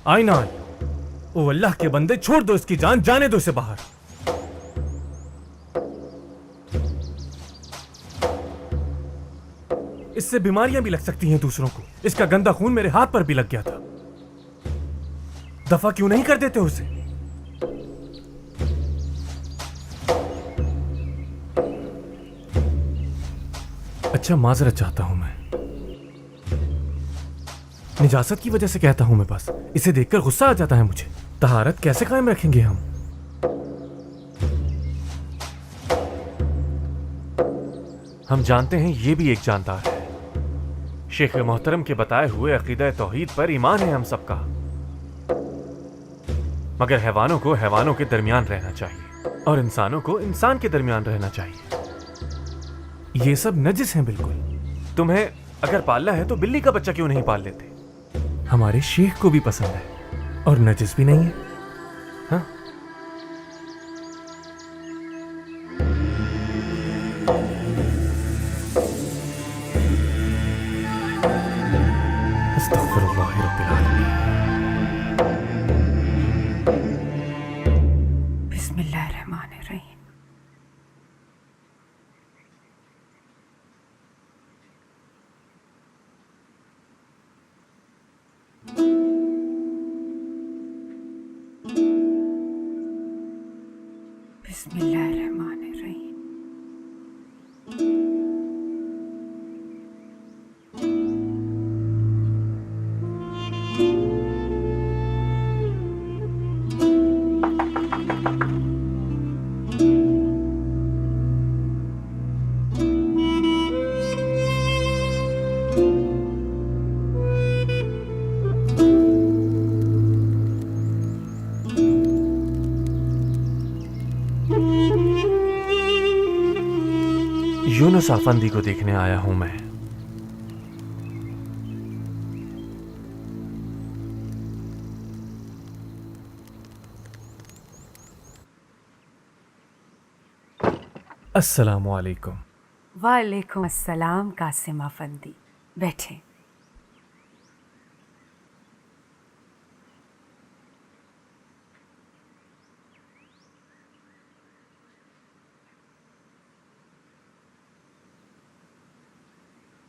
आई ना आई। ओ अल्लाह के बंदे, छोड़ दो इसकी जान, जाने दो इसे बाहर। इससे बीमारियां भी लग सकती हैं दूसरों को। इसका गंदा खून मेरे हाथ पर भी लग गया था। दफा क्यों नहीं कर देते उसे? अच्छा, माजरत चाहता हूं मैं। निजासत की वजह से कहता हूं मैं बस। इसे देखकर गुस्सा आ जाता है मुझे। तहारत कैसे कायम रखेंगे हम? हम जानते हैं ये भी एक जानदार है। शेख मोहतरम के बताए हुए अकीदा तौहीद पर ईमान है हम सबका, मगर हैवानों को हैवानों के दरमियान रहना चाहिए और इंसानों को इंसान के दरमियान रहना चाहिए। ये सब नजिस हैं बिल्कुल। तुम्हें अगर पालना है तो बिल्ली का बच्चा क्यों नहीं पाल लेते? हमारे शेख को भी पसंद है और नजिस भी नहीं है। हाँ? अस्तग़फिरुल्लाह रब्बिल आलमीन। बिस्मिल्लाहिर्रहमानिर्रहीम। बिस्मिल्लाहिर्रहमानिर्रहीम। यूनुस आफंदी को देखने आया हूं मैं। अस्सलामु अलैकुम। वालेकुम अस्सलाम कासिम अफंदी, बैठे।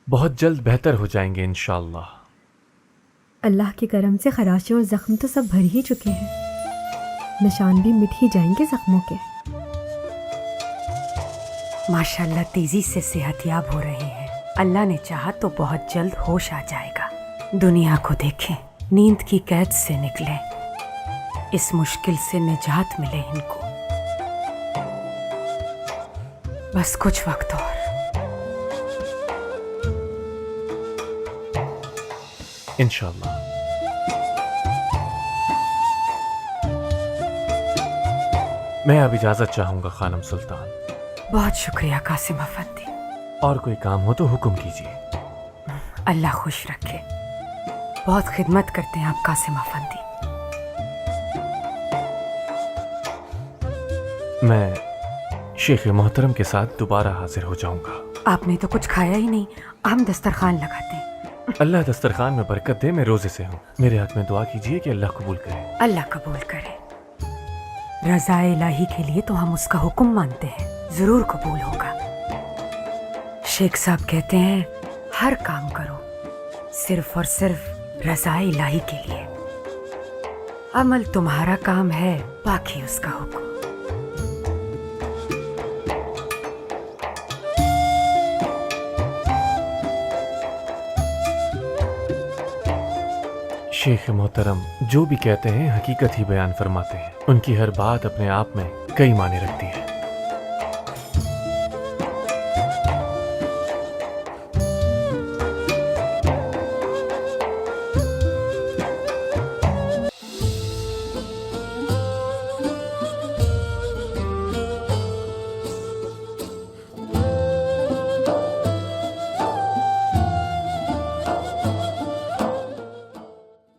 बहुत जल्द बेहतर हो जाएंगे इंशाअल्लाह। अल्लाह के करम से खराशें और जख्म तो सब भर ही चुके हैं। निशान भी मिट ही जाएंगे जख्मों के। माशाल्लाह तेजी से सेहतयाब हो रहे हैं। अल्लाह ने चाहा तो बहुत जल्द होश आ जाएगा। दुनिया को देखें, नींद की कैद से निकले, इस मुश्किल से निजात मिले इनको। बस कुछ वक्त और। इंशाअल्लाह। मैं अब इजाजत चाहूंगा खानम सुल्तान। बहुत शुक्रिया कासिम अफंदी। और कोई काम हो तो हुक्म कीजिए। अल्लाह खुश रखे। बहुत खिदमत करते हैं आप कासिम अफंदी। मैं शेख मोहतरम के साथ दोबारा हाजिर हो जाऊंगा। आपने तो कुछ खाया ही नहीं। हम दस्तरखान लगाते हैं। अल्लाह दस्तरखान में बरकत दे। मैं रोजे से हूँ। मेरे हक में दुआ कीजिए कि अल्लाह कबूल करे। अल्लाह कबूल करे। रज़ा इलाही के लिए तो हम उसका हुक्म मानते हैं, जरूर कबूल होगा। शेख साहब कहते हैं हर काम करो सिर्फ और सिर्फ रज़ा इलाही के लिए। अमल तुम्हारा काम है, बाकी उसका हुक्म। शेख मोहतरम जो भी कहते हैं हकीकत ही बयान फरमाते हैं। उनकी हर बात अपने आप में कई माने रखती है।